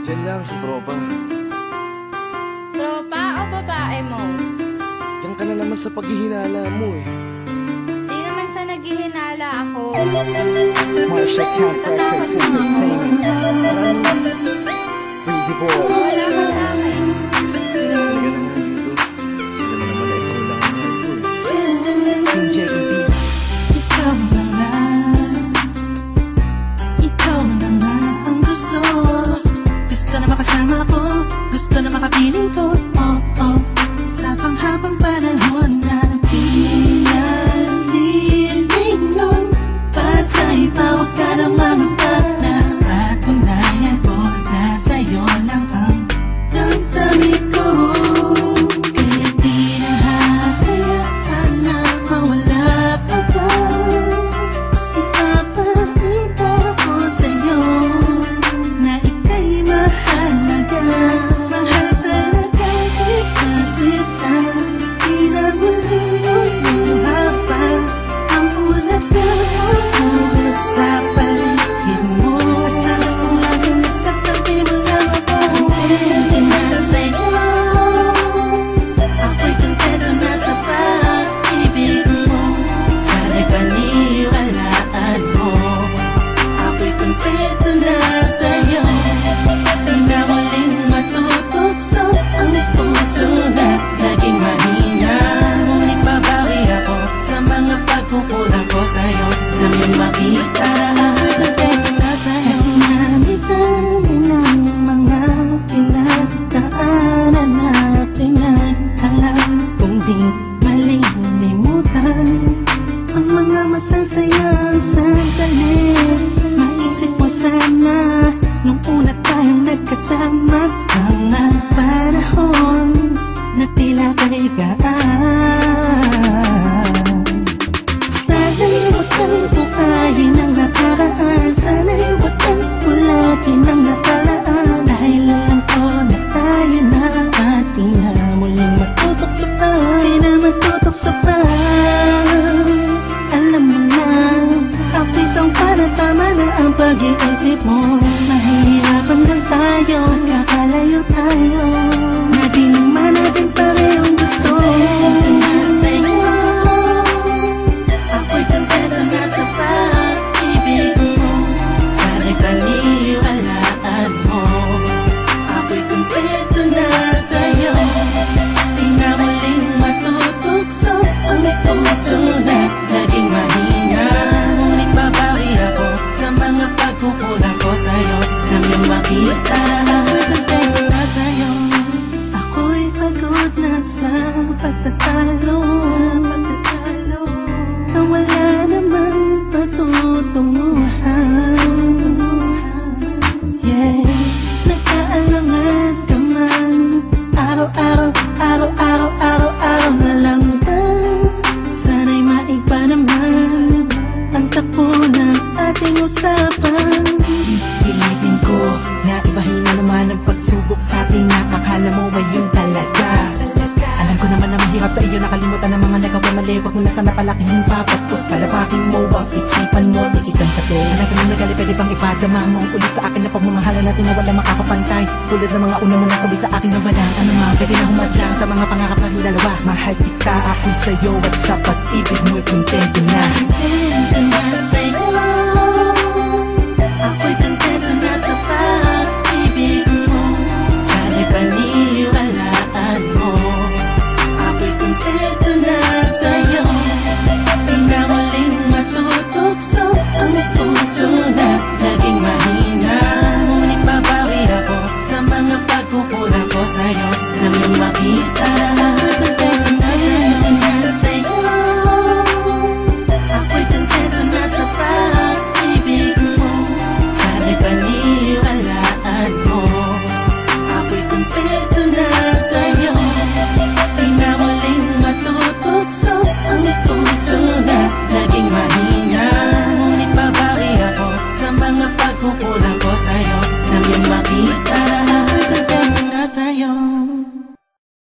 Diyan lang sa tropa. Tropa o babae mo? Yan ka na naman sa paghihinala mo eh. Di naman sa naghihinala ako. Marshall Camp Records Entertainment. Breezy Boys. Wala ka sa akin. Talaga na nga dito. Alam mo naman na ikaw lang ang mahal ko eh. Team JEB. Ikaw na nga. Ikaw na nga ang gusto. Gusto na makasama ko. Gusto na makapiling ko. Oh, oh. Sa panghabang panahon na pinaliling nun. Pasa'y tawag ka na manutag na patunayan ko na sa'yo lang ang damdamin ko. Kaya di na hahayaan na mawala ka pa. Ipapakita ko sa'yo na ika'y mahalaga. Mahal talaga kasi di na muli haba ang ulaga sa paligid mo. Kasama ko lagi nasa tabi mo lang ako. Hindi na sa'yo. Ako'y kontento na sa pag-ibig mo. Sana'y paniwalaan mo. Ako'y kontento na sa'yo. Di na muling matutukso ang puso na naging mahina. Ngunit babawi ako sa mga pagkukulang ko sa'yo. Nang yung makita na ako'y kontento na sa'yo. Sa dinami-dami ng mga pinagdaanan natin ay alam kong di malilimutan ang mga masasayang sandali. Maisip mo sana nung una tayong nagkasama, mga panahon na tila kay gaan. Sana'y huwag kang bukayin ang nakaraan. Sana'y huwag kang ulagin ang nakalaan. Dahil alam ko na tayo na at di na muling matutok sa pa. Di na matutok sa pa. Alam mo na, ako'y sangpa na tama na ang pag-iisip mo. Mahihirapan lang tayo, kakalayo tayo. Na di naman natin parehong gusto. Na sa'yo, ako'y kontento na sa pag-ibig mo. Sana'y paniwalaan mo. Ako'y kontento na sa'yo. Di na muling matutukso ang puso na naging mahina. Ngunit babawi ako sa mga pagkukulang ko sa'yo. Nang yung makita na ako'y kontento na sa'yo. Ako'y pagod na sa pagtatalo. Na wala namang patutunguhan. Yeah, nagkaalangan ka man. Araw-araw, araw-araw, araw-araw na lang ba? Sana'y maiba naman ang takbo ng ating usapan. Pilitin ko na ibahin na naman ang pagsubok sa ating nakakala mo ba yun talaga? Alam ko naman na mahirap sa iyo nakalimutan ang mga nagkakamali. Huwag mo na sana palaking papagpos. Palapakin mo ang isipan mo, tikisan ka to. Alam ko na nagali, pwede bang ipadama mo ulit sa akin na pagmamahala natin na wala makakapantay. Tulad ng mga una mo nasabi sa akin na walang ano nga, pwede na humadlang sa mga pangarap natin dalawa. Mahal kita, ako sa'yo at sa pag-ibig mo'y kontento na. Kontento na sa'yo.